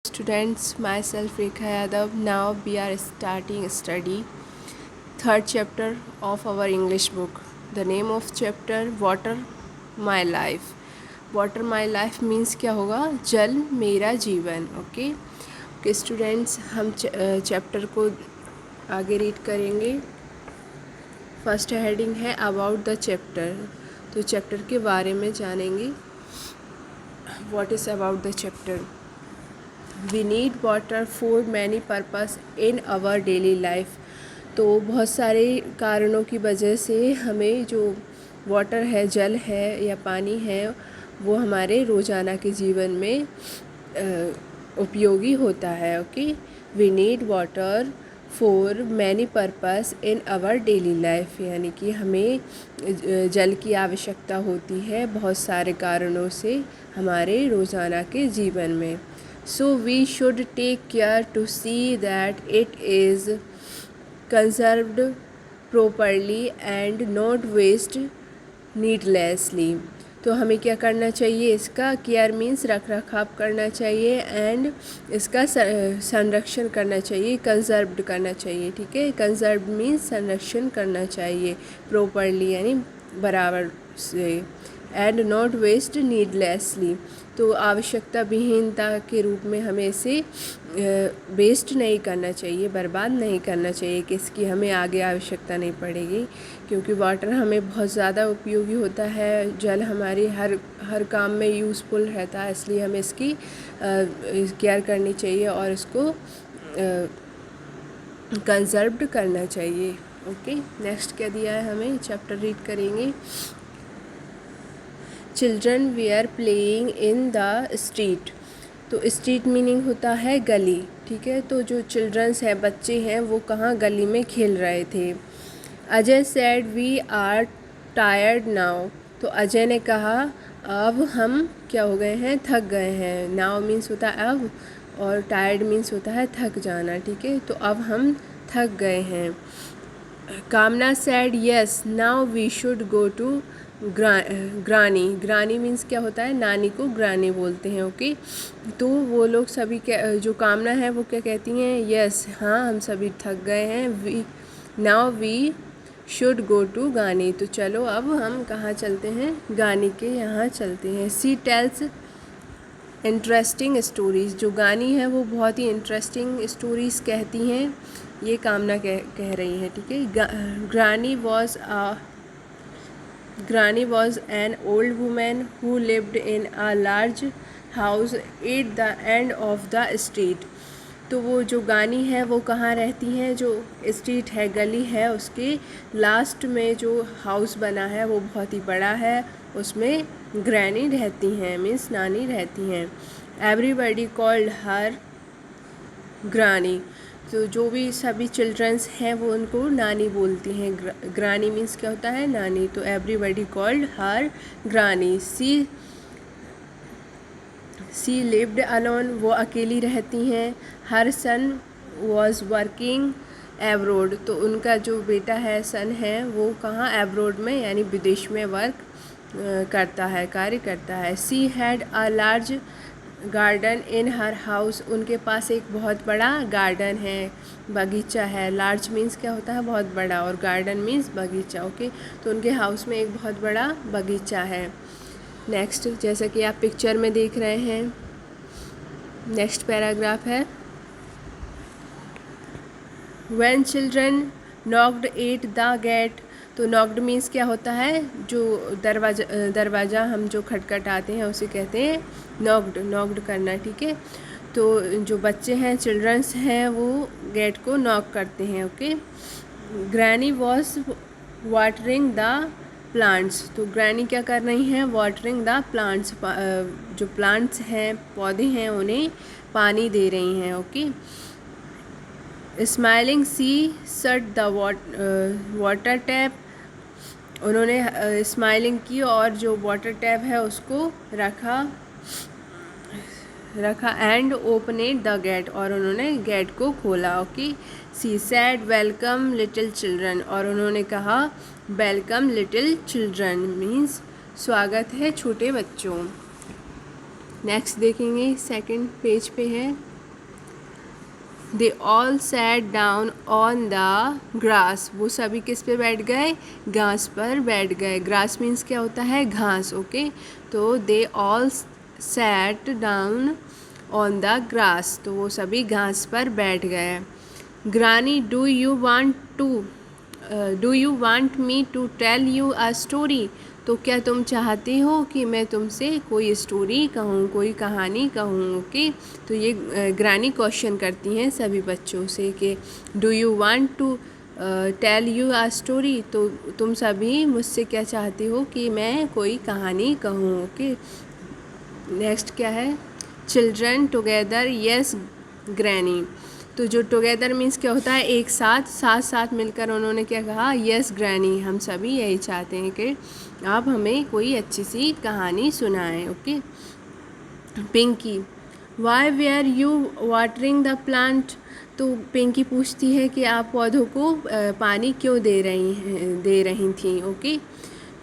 Students, myself Rekha Yadav. Now we are starting study third chapter of our English book. The name of chapter Water My Life. Water My Life means क्या होगा? जल मेरा जीवन. Okay students, हम chapter को आगे read करेंगे. First heading है अबाउट द चैप्टर. तो चैप्टर के बारे में जानेंगे. What is about the chapter? We need water for many purpose in our daily life. तो बहुत सारे कारणों की वजह से हमें जो वाटर है, जल है या पानी है, वो हमारे रोज़ाना के जीवन में उपयोगी होता है. Okay, we need water for many purpose in our daily life, यानी कि हमें जल की आवश्यकता होती है बहुत सारे कारणों से हमारे रोज़ाना के जीवन में. So we should take care to see that it is conserved properly and not waste needlessly. तो हमें क्या करना चाहिए? इसका केयर मीन्स रख रखाव करना चाहिए एंड इसका संरक्षण करना चाहिए, कंजर्व्ड करना चाहिए. ठीक है, कंजर्व्ड मीन्स संरक्षण करना चाहिए प्रॉपरली यानी बराबर से, एंड नॉट वेस्ट नीडलेसली. तो आवश्यकता विहीनता के रूप में हमें इसे वेस्ट नहीं करना चाहिए, बर्बाद नहीं करना चाहिए कि इसकी हमें आगे आवश्यकता नहीं पड़ेगी, क्योंकि वाटर हमें बहुत ज़्यादा उपयोगी होता है. जल हमारी हर काम में यूज़फुल रहता है, इसलिए हमें इसकी केयर करनी चाहिए और इसको कंजर्व्ड करना चाहिए. ओके, नेक्स्ट क्या दिया है हमें? चैप्टर रीड करेंगे. Children we are playing in the street. तो स्ट्रीट मीनिंग होता है गली. ठीक है, तो जो चिल्ड्रंस हैं, बच्चे हैं, वो कहाँ गली में खेल रहे थे. Ajay said we are tired now. तो अजय ने कहा अब हम क्या हो गए हैं? थक गए हैं. नाउ मीन्स होता है अब और टायर्ड मीन्स होता है थक जाना. ठीक है, तो अब हम थक गए हैं. Kamna said yes now we should go to granny. Granny means क्या होता है? नानी को ग्रानी बोलते हैं. ओके, तो वो लोग सभी जो कामना है वो क्या कहती हैं? यस, हाँ, हम सभी थक गए हैं. We now we should go to granny. तो चलो अब हम कहाँ चलते हैं? गानी के यहाँ चलते हैं. सी टेल्स इंटरेस्टिंग स्टोरीज़. जो गानी है वो बहुत ही इंटरेस्टिंग स्टोरीज़ कहती हैं, ये कामना कह रही हैं. ठीक है, Granny was an old woman who lived in a large house at the end of the street. तो वो जो गानी है वो कहाँ रहती हैं? जो स्ट्रीट है, गली है, उसके लास्ट में जो हाउस बना है वो बहुत ही बड़ा है, उसमें ग्रैनी रहती हैं, मीन्स नानी रहती हैं. Everybody called her ग्रानी. तो जो भी सभी चिल्ड्रंस हैं वो उनको नानी बोलती हैं. ग्रानी मीन्स क्या होता है? नानी. तो everybody called her ग्रानी. She lived alone. वो अकेली रहती हैं. हर सन वॉज वर्किंग एब्रोड. तो उनका जो बेटा है, सन है, वो कहाँ? एब्रोड में यानी विदेश में वर्क करता है, कार्य करता है. She had a large garden in her house. उनके पास एक बहुत बड़ा गार्डन है, बगीचा है. लार्ज मीन्स क्या होता है? बहुत बड़ा, और गार्डन मीन्स बगीचा. ओके, तो उनके हाउस में एक बहुत बड़ा बगीचा है. नेक्स्ट, जैसा कि आप पिक्चर में देख रहे हैं, नेक्स्ट पैराग्राफ है. When children knocked at the gate. तो नॉक्ड मीन्स क्या होता है? जो दरवाज़ा हम जो खटखटाते हैं उसे कहते हैं नॉक्ड करना. ठीक है, तो जो बच्चे हैं, चिल्ड्रंस हैं, वो गेट को नॉक करते हैं. Okay, granny was watering the plants. तो ग्रैनी क्या कर रही हैं? Watering the plants. जो प्लांट्स हैं, पौधे हैं, उन्हें पानी दे रही हैं. Okay, smiling she shut the water tap. उन्होंने स्माइलिंग की और जो वाटर टैप है उसको रखा एंड ओपनेड द गेट. और उन्होंने गेट को खोला. ओके, सी सैड वेलकम लिटिल चिल्ड्रन. और उन्होंने कहा वेलकम लिटिल चिल्ड्रन मीन्स स्वागत है छोटे बच्चों. नेक्स्ट देखेंगे, सेकंड पेज पे है. दे all sat down on the grass, वो सभी किस पे बैठ गए, घास पर बैठ गए। ग्रास मीन्स क्या होता है, घास, ओके। तो they all sat down on the grass, तो वो सभी घास पर बैठ गए। Granny do you want me to tell you a story, तो क्या तुम चाहते हो कि मैं तुमसे कोई स्टोरी कहूँ, कोई कहानी कहूँ, ओके। तो ये ग्रानी क्वेश्चन करती हैं सभी बच्चों से कि do you want to tell you a story, तो तुम सभी मुझसे क्या चाहते हो कि मैं कोई कहानी कहूँ, ओके। नेक्स्ट क्या है, चिल्ड्रन टुगेदर यस ग्रैनी, तो जो टुगेदर मीन्स क्या होता है, एक साथ, साथ साथ मिलकर उन्होंने क्या कहा, यस ग्रैनी, हम सभी यही चाहते हैं कि आप हमें कोई अच्छी सी कहानी सुनाएं, okay. Pinki, why were you watering the plant, तो पिंकी पूछती है कि आप पौधों को पानी क्यों दे रही थी, ओके।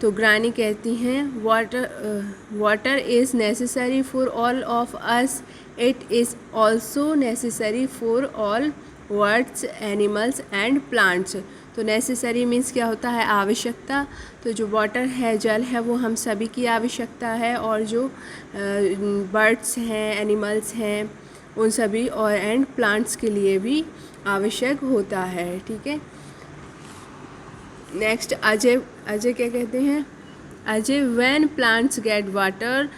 तो ग्रानी कहती हैं water is necessary for all of us, it is also necessary for all birds, animals and plants. तो नेसेसरी मीन्स क्या होता है, आवश्यकता। तो जो वाटर है, जल है, वो हम सभी की आवश्यकता है, और जो बर्ड्स हैं, एनिमल्स हैं, उन सभी और एंड प्लांट्स के लिए भी आवश्यक होता है, ठीक है। नेक्स्ट अजय क्या कहते हैं, Ajay when plants get water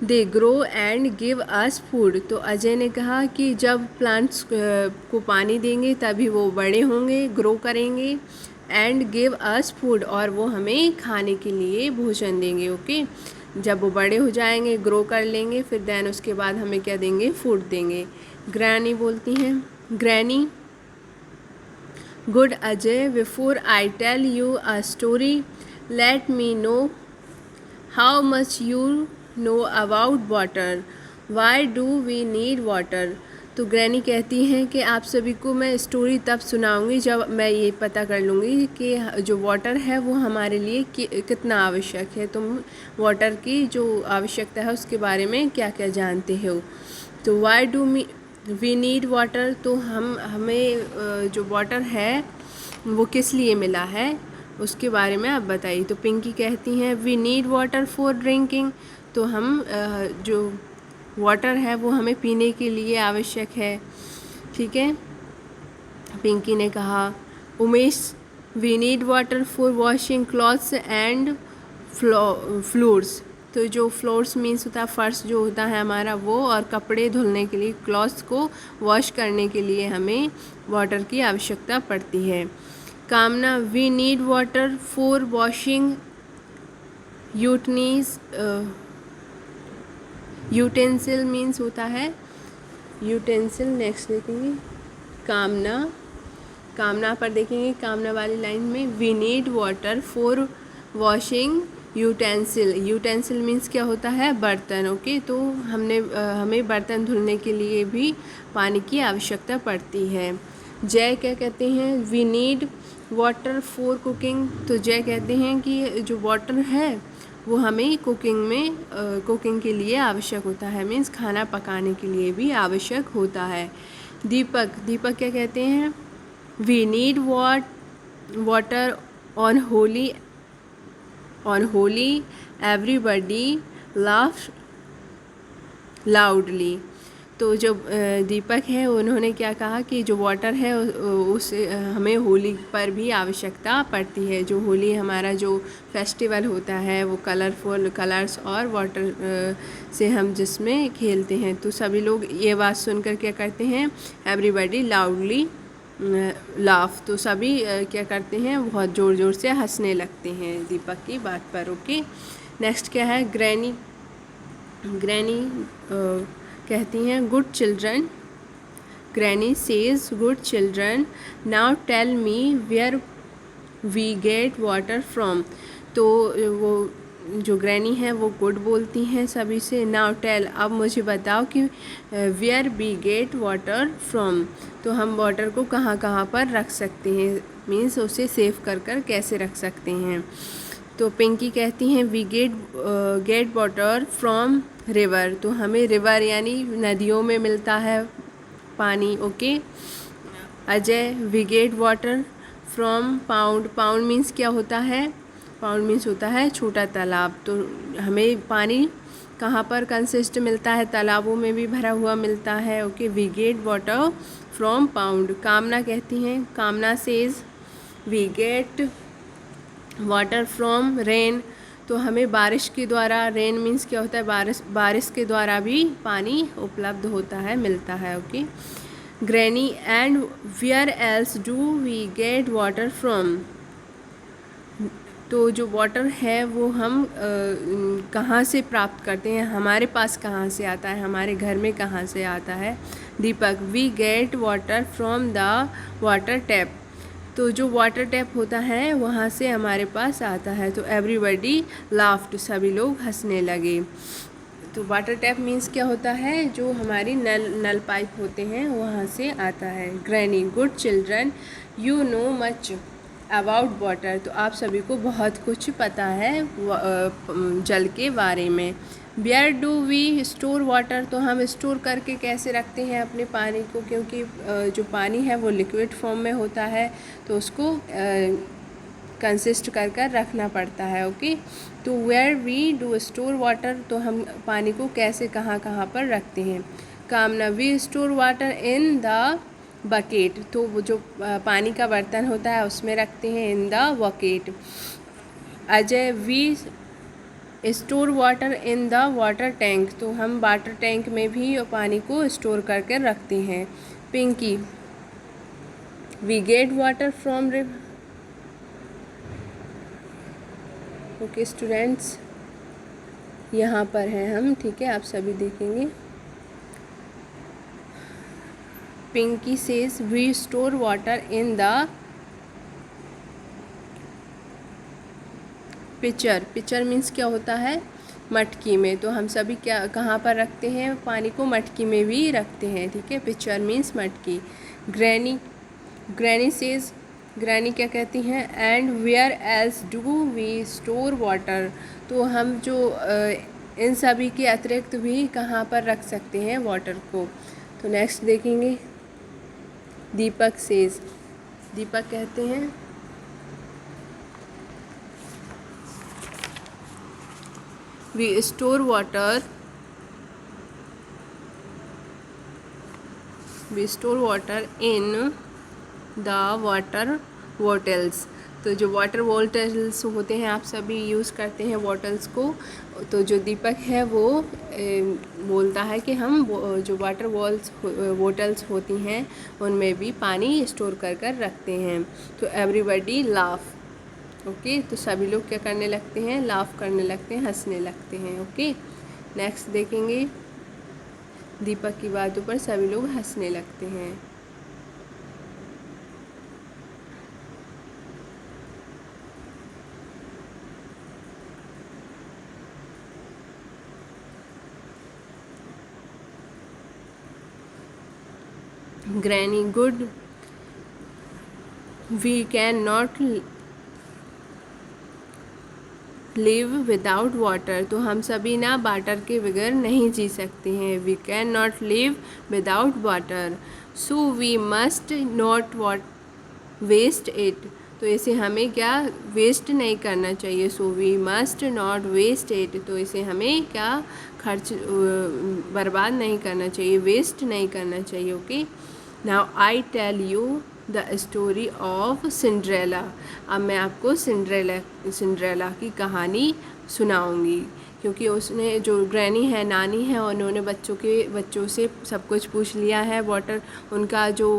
they grow and give us food, तो अजय ने कहा कि जब प्लांट्स को पानी देंगे तभी वो बड़े होंगे, ग्रो करेंगे, एंड गिव अस फूड, और वो हमें खाने के लिए भोजन देंगे, ओके। जब वो बड़े हो जाएंगे, ग्रो कर लेंगे, फिर देन उसके बाद हमें क्या देंगे, फूड देंगे। ग्रैनी बोलती हैं, granny, good Ajay, before I tell you a story let me know how much you know about water, why do we need water. तो ग्रैनी कहती हैं कि आप सभी को मैं स्टोरी तब सुनाऊंगी जब मैं ये पता कर लूँगी कि जो वाटर है वो हमारे लिए कितना आवश्यक है, तुम वाटर की जो आवश्यकता है उसके बारे में क्या क्या जानते हो। तो why do we need water, तो हमें जो वाटर है वो किस लिए मिला है उसके बारे में आप बताइए। तो पिंकी कहती हैं we need water for drinking, तो हम जो वाटर है वो हमें पीने के लिए आवश्यक है, ठीक है। पिंकी ने कहा Umesh, we need water for washing clothes and floors, तो जो फ्लोर्स मीन्स होता है फर्श जो होता है हमारा वो, और कपड़े धुलने के लिए, क्लॉथ्स को वॉश करने के लिए हमें वाटर की आवश्यकता पड़ती है। Kamna, we need water for washing utensil means होता है यूटेंसिल। नेक्स्ट देखेंगे कामना पर देखेंगे, कामना वाली लाइन में we need water for washing utensil means क्या होता है, बर्तन, ओके। तो हमें बर्तन धुलने के लिए भी पानी की आवश्यकता पड़ती है। जय क्या कहते हैं, we need water for cooking, तो जय कहते हैं कि जो वाटर है वो हमें कुकिंग के लिए आवश्यक होता है, मीन्स खाना पकाने के लिए भी आवश्यक होता है। दीपक क्या कहते हैं, we need water on Holi everybody laugh loudly. तो जो दीपक है उन्होंने क्या कहा कि जो वाटर है उसे हमें होली पर भी आवश्यकता पड़ती है। जो होली हमारा जो फेस्टिवल होता है वो कलरफुल कलर्स और वाटर से हम जिसमें खेलते हैं, तो सभी लोग ये बात सुनकर क्या करते हैं, एवरीबडी लाउडली लाफ, तो सभी क्या करते हैं, बहुत ज़ोर ज़ोर से हंसने लगते हैं दीपक की बात पर, ओके। नेक्स्ट क्या है, ग्रैनी कहती हैं good children, granny says good children now tell me where we get water from. तो वो जो ग्रैनी है वो गुड बोलती हैं सभी से, नाउ टेल, अब मुझे बताओ कि where we get water from, तो हम वाटर को कहाँ कहाँ पर रख सकते हैं, मीन्स उसे सेव कर कैसे रख सकते हैं। तो पिंकी कहती हैं we get water from river, तो हमें रिवर यानी नदियों में मिलता है पानी, okay. Ajay, we get water from pond. Pond means क्या होता है? पाउंड मीन्स होता है छोटा तालाब। तो हमें पानी कहाँ पर कंसिस्ट मिलता है? तालाबों में भी भरा हुआ मिलता है, okay. We get water from pond. Kamna कहती हैं, Kamna says we get water from rain. तो हमें बारिश के द्वारा, रेन मीन्स क्या होता है? बारिश, बारिश के द्वारा भी पानी उपलब्ध होता है, मिलता है, okay. Granny, and where else do we get water from. तो जो वाटर है वो हम कहाँ से प्राप्त करते हैं? हमारे पास कहाँ से आता है? हमारे घर में कहाँ से आता है? Deepak, we get water from the water tap. तो जो वाटर टैप होता है वहाँ से हमारे पास आता है। तो एवरीबडी लाफ्ड, सभी लोग हंसने लगे। तो वाटर टैप मीन्स क्या होता है? जो हमारी नल पाइप होते हैं वहाँ से आता है। Granny, good children, you know much about water. तो आप सभी को बहुत कुछ पता है जल के बारे में। Where do we store water. तो हम स्टोर करके कैसे रखते हैं अपने पानी को? क्योंकि जो पानी है वो लिक्विड फॉर्म में होता है, तो उसको कंसिस्ट कर कर रखना पड़ता है, ओके। तो where we do store water, तो हम पानी को कैसे कहाँ कहाँ पर रखते हैं? Kamna, we store water in the bucket. तो वो जो पानी का बर्तन होता है उसमें रखते हैं, in the bucket. Ajay, we store water in the water tank. तो हम वाटर टैंक में भी पानी को स्टोर करके रखते हैं। Pinki, we get water from river. Okay students, यहाँ पर हैं हम, ठीक है, आप सभी देखेंगे। Pinki says we store water in the pitcher. Pitcher means क्या होता है? मटकी में। तो हम सभी क्या कहाँ पर रखते हैं पानी को? मटकी में भी रखते हैं, ठीक है। पिचर मीन्स मटकी। ग्रैनी, ग्रैनी सेज, ग्रैनी क्या कहती हैं? And where else do we store water. तो हम जो इन सभी के अतिरिक्त भी कहाँ पर रख सकते हैं वाटर को? तो नेक्स्ट देखेंगे। दीपक सेज, दीपक कहते हैं we store water in the water bottles। तो जो वाटर बॉटल्स होते हैं आप सभी यूज़ करते हैं बॉटल्स को। तो जो दीपक है वो बोलता है कि हम जो वाटर बॉटल्स होती हैं उनमें भी पानी स्टोर कर कर रखते हैं। तो एवरीबडी लाफ, ओके। तो सभी लोग क्या करने लगते हैं? लाफ करने लगते हैं, हंसने लगते हैं, ओके। नेक्स्ट देखेंगे। दीपक की बातों पर सभी लोग हंसने लगते हैं। Granny, good, we can not live without water. तो हम सभी ना वाटर के बगैर नहीं जी सकते हैं। We can not live without water, so we must not waste it. तो इसे हमें क्या वेस्ट नहीं करना चाहिए। So we must not waste it. तो इसे हमें क्या खर्च बर्बाद नहीं करना चाहिए, वेस्ट नहीं करना चाहिए, okay. Now I tell you the story of Cinderella. अब मैं आपको सिंड्रेला की कहानी सुनाऊंगी, क्योंकि उसने जो ग्रैनी है, नानी है, उन्होंने बच्चों से सब कुछ पूछ लिया है। उनका जो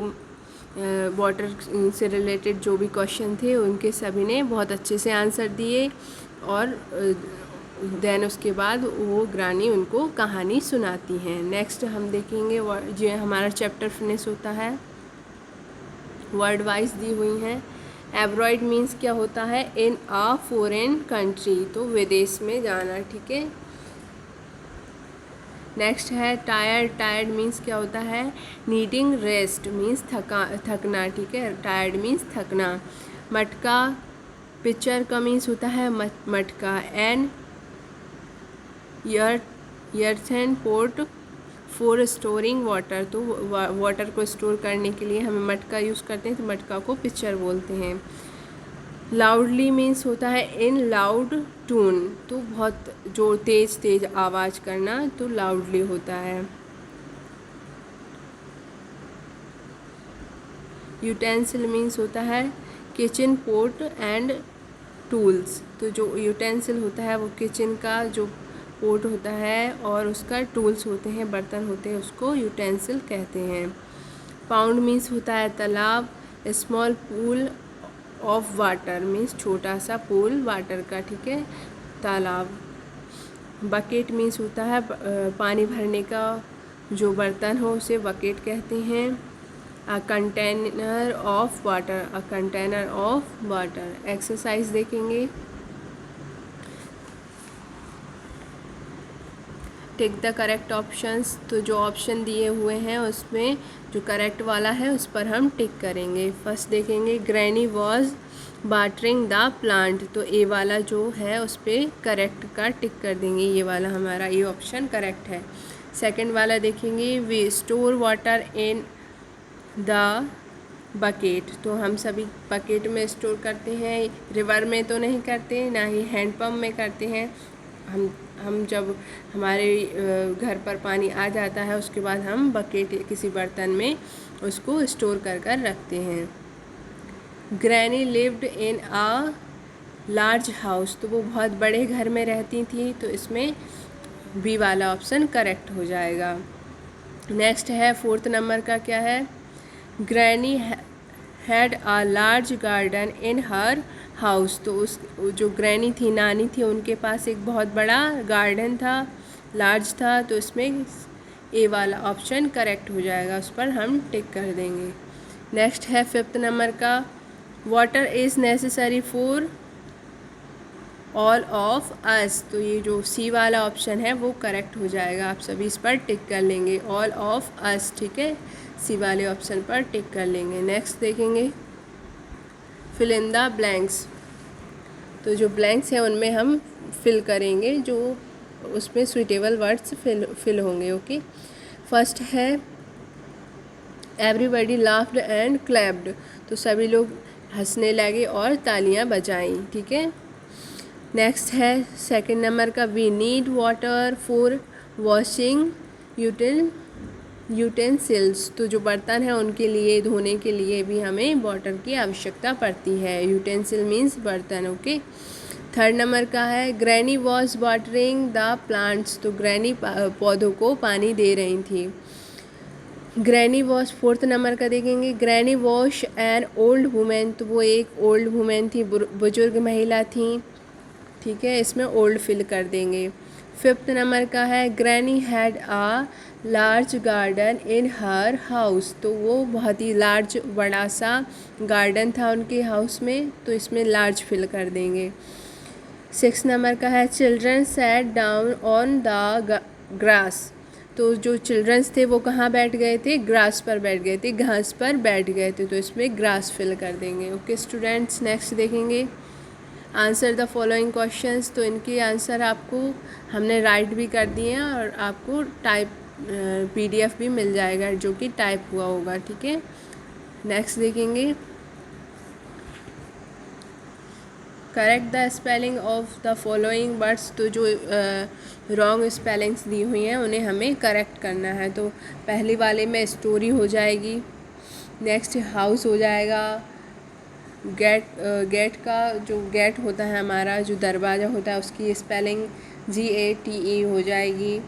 वाटर से रिलेटेड जो भी क्वेश्चन थे उनके सभी ने बहुत अच्छे से आंसर दिए। और देन उसके बाद वो ग्रानी उनको कहानी सुनाती हैं। नेक्स्ट हम देखेंगे, जो हमारा चैप्टर फिनिश होता है, वर्ड वाइज दी हुई हैं। एब्रॉयड मीन्स क्या होता है? इन अ फॉरेन कंट्री। तो विदेश में जाना, ठीक है। नेक्स्ट है टायर्ड। टायर्ड मीन्स क्या होता है? नीडिंग रेस्ट मीन्स थकना, ठीक है। टायर्ड मीन्स थकना। मटका, पिक्चर का मीन्स होता है मटका। And earthen pot for storing water, तो वाटर को स्टोर करने के लिए हमें मटका यूज़ करते हैं, तो मटका को पिक्चर बोलते हैं। लाउडली मीन्स होता है इन लाउड टून, तो बहुत जो तेज़ तेज़ आवाज़ करना, तो लाउडली होता है। यूटेंसिल मीन्स होता है किचन पोट एंड टूल्स, तो जो यूटेंसिल होता है वो किचन का जो पोट होता है और उसका टूल्स होते हैं, बर्तन होते हैं, उसको यूटेंसिल कहते हैं। पाउंड मीन्स होता है तालाब। Small pool of water means छोटा सा पूल वाटर का, ठीक है, तालाब। बकेट मीन्स होता है पानी भरने का जो बर्तन हो उसे बकेट कहते हैं। A container of water, a container of water. Exercise देखेंगे। टिक द करेक्ट ऑप्शंस, तो जो ऑप्शन दिए हुए हैं उसमें जो करेक्ट वाला है उस पर हम टिक करेंगे। फर्स्ट देखेंगे granny was watering the plant, तो ए वाला जो है उस पर करेक्ट का टिक कर देंगे, ये वाला हमारा ये ऑप्शन करेक्ट है। सेकंड वाला देखेंगे we store water in the bucket, तो हम सभी बकेट में स्टोर करते हैं, रिवर में तो नहीं करते, ना ही हैंडपम्प में करते हैं। हम जब हमारे घर पर पानी आ जाता है उसके बाद हम बकेट किसी बर्तन में उसको स्टोर कर कर रखते हैं। Granny lived in a large house, तो वो बहुत बड़े घर में रहती थी, तो इसमें बी वाला ऑप्शन करेक्ट हो जाएगा। नेक्स्ट है फोर्थ नंबर का क्या है, granny had a large garden in her house, तो उस जो ग्रैनी थी, नानी थी, उनके पास एक बहुत बड़ा गार्डन था, लार्ज था, तो इसमें ए वाला ऑप्शन करेक्ट हो जाएगा, उस पर हम टिक कर देंगे। नेक्स्ट है फिफ्थ नंबर का, water is necessary for all of अस, तो ये जो सी वाला ऑप्शन है वो करेक्ट हो जाएगा, आप सभी इस पर टिक कर लेंगे, ऑल ऑफ अस, ठीक है, सी वाले ऑप्शन पर टिक कर लेंगे। नेक्स्ट देखेंगे फिल इन द ब्लैंक्स, तो जो ब्लैंक्स हैं उनमें हम फिल करेंगे, जो उसमें सुइटेबल वर्ड्स फिल होंगे। ओके, फर्स्ट है एवरीबडी लाफ्ड एंड क्लैप्ड, तो सभी लोग हंसने लगे और तालियां बजाईं, ठीक है। नेक्स्ट है सेकंड नंबर का, we need water for washing utensils, तो जो बर्तन हैं उनके लिए धोने के लिए भी हमें वाटर की आवश्यकता पड़ती है। यूटेंसिल मीन्स बर्तन। ओके, थर्ड नंबर का है granny was watering the plants, तो ग्रैनी पौधों को पानी दे रही थी। ग्रैनी वॉश फोर्थ नंबर का देखेंगे, granny wash an old women, तो वो एक ओल्ड वुमेन थी, बुजुर्ग महिला थी, ठीक है, इसमें ओल्ड फिल कर देंगे। फिफ्थ नंबर का है granny had a large garden in her house, तो वो बहुत ही लार्ज बड़ा सा गार्डन था उनके हाउस में, तो इसमें लार्ज फिल कर देंगे। सिक्स नंबर का है children set down on the grass, तो जो चिल्ड्रंस थे वो कहाँ बैठ गए थे, ग्रास पर बैठ गए थे, घास पर बैठ गए थे, तो इसमें ग्रास फिल कर देंगे। ओके स्टूडेंट्स, नेक्स्ट देखेंगे आंसर द फॉलोइंग क्वेश्चंस, तो इनके आंसर आपको हमने राइट भी कर दिए हैं और आपको टाइप PDF भी मिल जाएगा जो कि टाइप हुआ होगा, ठीक है। नेक्स्ट देखेंगे correct the spelling of the following words, तो जो रॉन्ग स्पेलिंग्स दी हुई हैं उन्हें हमें करेक्ट करना है। तो पहले वाले में स्टोरी हो जाएगी, नेक्स्ट हाउस हो जाएगा, गेट का जो गेट होता है हमारा जो दरवाज़ा होता है उसकी स्पेलिंग GATE हो जाएगी,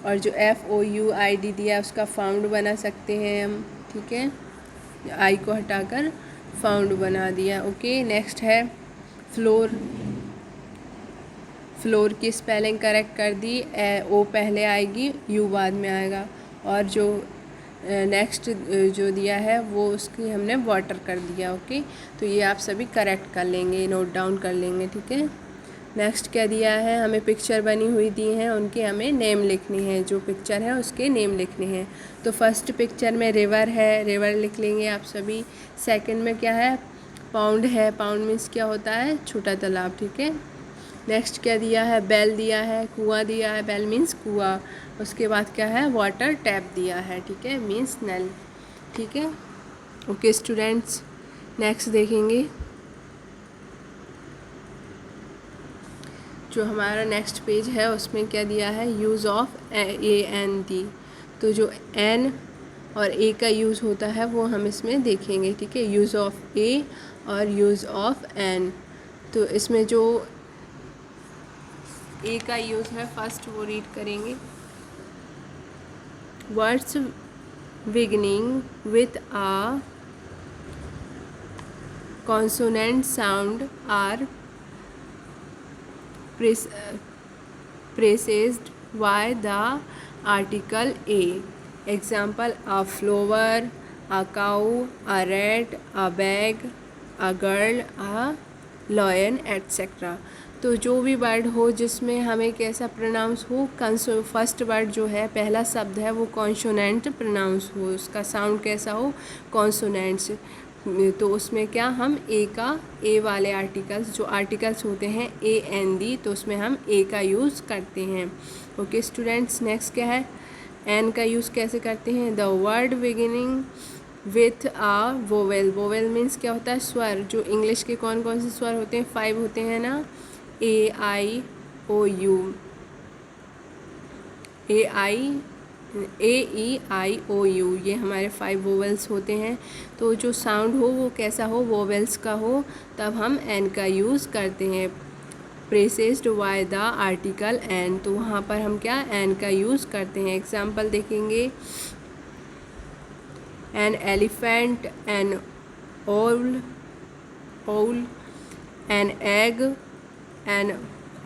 और जो FOUID दिया उसका फाउंड बना सकते हैं हम, ठीक है, आई को हटाकर फाउंड बना दिया। ओके, नेक्स्ट है फ्लोर, फ्लोर की स्पेलिंग करेक्ट कर दी, O पहले आएगी, U बाद में आएगा, और जो नेक्स्ट जो दिया है वो उसकी हमने वाटर कर दिया। ओके, तो ये आप सभी करेक्ट कर लेंगे, नोट डाउन कर लेंगे, ठीक है। नेक्स्ट क्या दिया है, हमें पिक्चर बनी हुई दी हैं, उनके हमें नेम लिखनी है, जो पिक्चर है उसके नेम लिखने हैं। तो फर्स्ट पिक्चर में रिवर है, रिवर लिख लेंगे आप सभी। सेकंड में क्या है, पाउंड है, पाउंड मीन्स क्या होता है, छोटा तालाब, ठीक है। नेक्स्ट क्या दिया है, बेल दिया है, कुआं दिया है, बेल मीन्स कुआं। उसके बाद क्या है, वाटर टैप दिया है, ठीक है, मीन्स नल, ठीक है। ओके स्टूडेंट्स, नेक्स्ट देखेंगे जो हमारा नेक्स्ट पेज है उसमें क्या दिया है, यूज़ ऑफ ए एन दी। तो जो एन और ए का यूज़ होता है वो हम इसमें देखेंगे, ठीक है, यूज़ ऑफ ए और यूज़ ऑफ एन। तो इसमें जो ए का यूज़ है फर्स्ट वो रीड करेंगे। Words beginning with a consonant sound are preceded by the article a. Example: a flower, a cow, a rat, a bag, a girl, a lion, etc. तो जो भी वर्ड हो जिसमें हमें कैसा प्रोनाउंस हो, फर्स्ट वर्ड जो है पहला शब्द है वो कॉन्सोनेंट प्रोनाउंस हो, उसका साउंड कैसा हो, कॉन्सोनेंट्स। तो उसमें क्या हम ए का, ए वाले आर्टिकल्स जो आर्टिकल्स होते हैं ए एन दी, तो उसमें हम ए का यूज़ करते हैं। ओके स्टूडेंट्स, नेक्स्ट क्या है, एन का यूज़ कैसे करते हैं। The word beginning with a vowel. Vowel means क्या होता है, स्वर। जो इंग्लिश के कौन कौन से स्वर होते हैं, 5 होते हैं ना, ए आई ओ you, A E I O you, ये हमारे 5 वोवेल्स होते हैं। तो जो साउंड हो वो कैसा हो, वोवेल्स का हो, तब हम एन का यूज़ करते हैं। प्रेसेस्ड बाय द आर्टिकल एन, तो वहाँ पर हम क्या, एन का यूज़ करते हैं। एग्जाम्पल देखेंगे, an elephant, an owl, an egg, an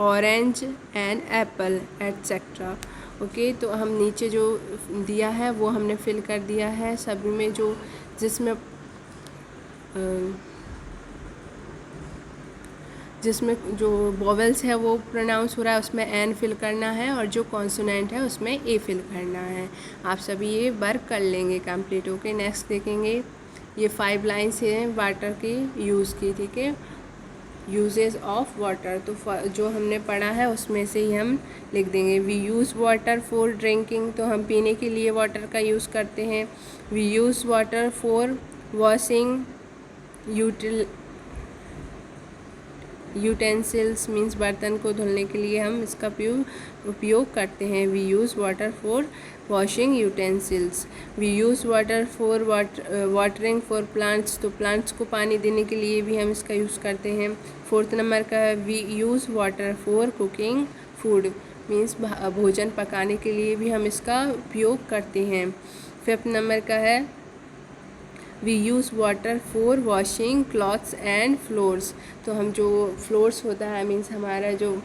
orange, an apple, etcetera. Okay, तो हम नीचे जो दिया है वो हमने फिल कर दिया है सभी में, जो जिसमें जो वोवेल्स है वो प्रोनाउंस हो रहा है उसमें एन फिल करना है, और जो कॉन्सोनेंट है उसमें ए फिल करना है। आप सभी ये वर्क कर लेंगे कंप्लीट। ओके, नेक्स्ट देखेंगे, ये 5 लाइन्स हैं वाटर की यूज़ की, ठीक है, यूजेज ऑफ वाटर। तो जो हमने पढ़ा है उसमें से ही हम लिख देंगे। We use water for drinking, तो हम पीने के लिए वाटर का यूज़ करते हैं। We use water for washing utensils, means बर्तन को धुलने के लिए हम इसका उपयोग करते हैं। We use water for washing utensils. We use water for watering for plants, तो प्लांट्स को पानी देने के लिए भी हम इसका यूज़ करते हैं। 4th नंबर का है, we use water for cooking food, means भोजन पकाने के लिए भी हम इसका उपयोग करते हैं। 5th नंबर का है, we use water for washing clothes and floors, तो हम जो फ्लोर्स होता है, मीन्स हमारा जो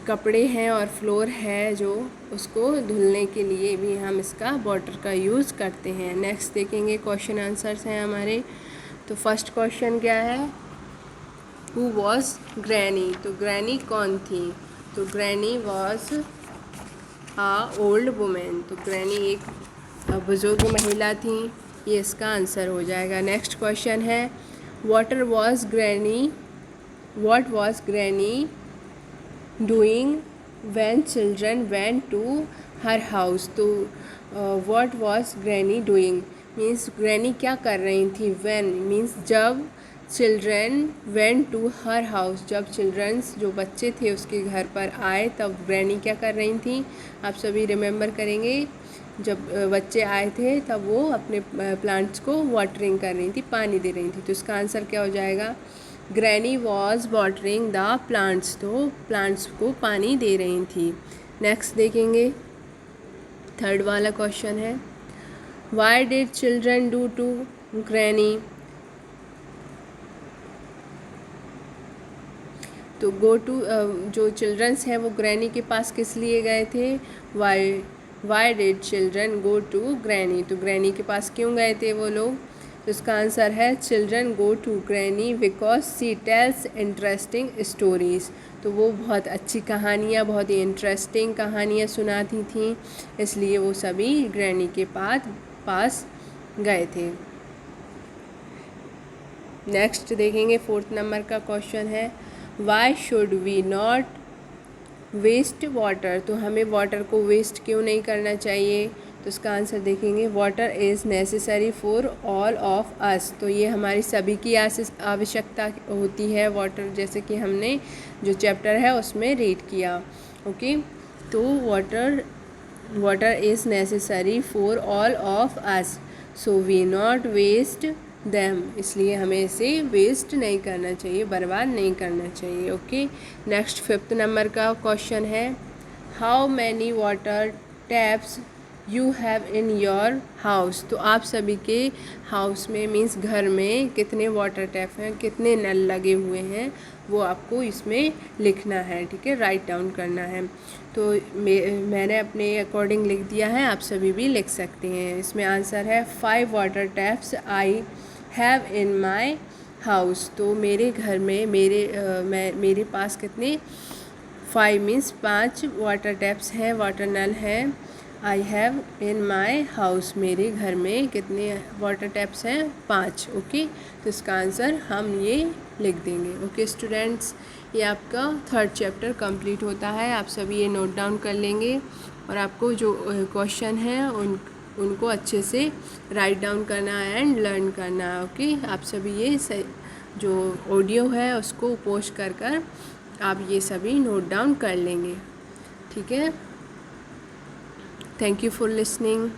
कपड़े हैं और फ्लोर है जो, उसको धुलने के लिए भी हम इसका वाटर का यूज़ करते हैं। नेक्स्ट देखेंगे, क्वेश्चन आंसर्स हैं हमारे। तो फर्स्ट क्वेश्चन क्या है, हु वॉज ग्रैनी, तो ग्रैनी कौन थी, तो granny was a old women, तो ग्रैनी एक बुज़ुर्ग महिला थी, ये इसका आंसर हो जाएगा। नेक्स्ट क्वेश्चन है, what was granny doing when children went to her house, तो what was granny doing means granny क्या कर रही थी, व्हेन मीन्स जब, children went to her house, जब चिल्ड्रंस जो बच्चे थे उसके घर पर आए तब ग्रैनी क्या कर रही थी। आप सभी रिमेंबर करेंगे, जब बच्चे आए थे तब वो अपने प्लांट्स को वाटरिंग कर रही थी, पानी दे रही थी। तो इसका आंसर क्या हो जाएगा, granny was watering the plants, तो प्लांट्स को पानी दे रही थी। नेक्स्ट देखेंगे, 3rd वाला क्वेश्चन है, why did children do to granny, तो गो टू, जो चिल्ड्रंस हैं वो ग्रैनी के पास किस लिए गए थे, why did children go to granny, तो ग्रैनी के पास क्यों गए थे वो लोग। तो इसका आंसर है, children go to granny because she tells interesting stories, तो वो बहुत अच्छी कहानियाँ, बहुत ही इंटरेस्टिंग कहानियाँ सुनाती थीं, इसलिए वो सभी ग्रैनी के पास गए थे। नेक्स्ट देखेंगे, 4th नंबर का क्वेश्चन है, why should we not waste water, तो हमें वाटर को वेस्ट क्यों नहीं करना चाहिए। तो इसका आंसर देखेंगे, water is necessary for all of अस, तो ये हमारी सभी की आवश्यकता होती है वाटर, जैसे कि हमने जो चैप्टर है उसमें रीड किया। ओके, तो water is necessary for all of us, so we not waste them, इसलिए हमें इसे वेस्ट नहीं करना चाहिए, बर्बाद नहीं करना चाहिए। ओके, नेक्स्ट 5th नंबर का क्वेश्चन है, how many water taps you have in your house, तो आप सभी के हाउस में मीन्स घर में कितने वाटर टैप हैं, कितने नल लगे हुए हैं, वो आपको इसमें लिखना है। ठीक है, राइट डाउन करना है। तो मैंने अपने अकॉर्डिंग लिख दिया है, आप सभी भी लिख सकते हैं। इसमें आंसर है 5 water taps I have in my house, तो मेरे घर में मेरे पास कितने 5 मीन्स 5 वाटर टैप्स हैं, वाटर नल हैं। I have in my house, मेरे घर में कितने वाटर टैप्स हैं 5। ओके, तो इसका आंसर हम ये लिख देंगे। ओके स्टूडेंट्स, ये आपका 3rd चैप्टर कंप्लीट होता है। आप सभी ये नोट डाउन कर लेंगे और आपको जो क्वेश्चन हैं उनको अच्छे से राइट डाउन करना है एंड लर्न करना है। ओके, आप सभी ये जो ऑडियो है उसको पोस्ट कर आप ये सभी नोट डाउन कर लेंगे। ठीक है, थैंक यू फॉर लिसनिंग।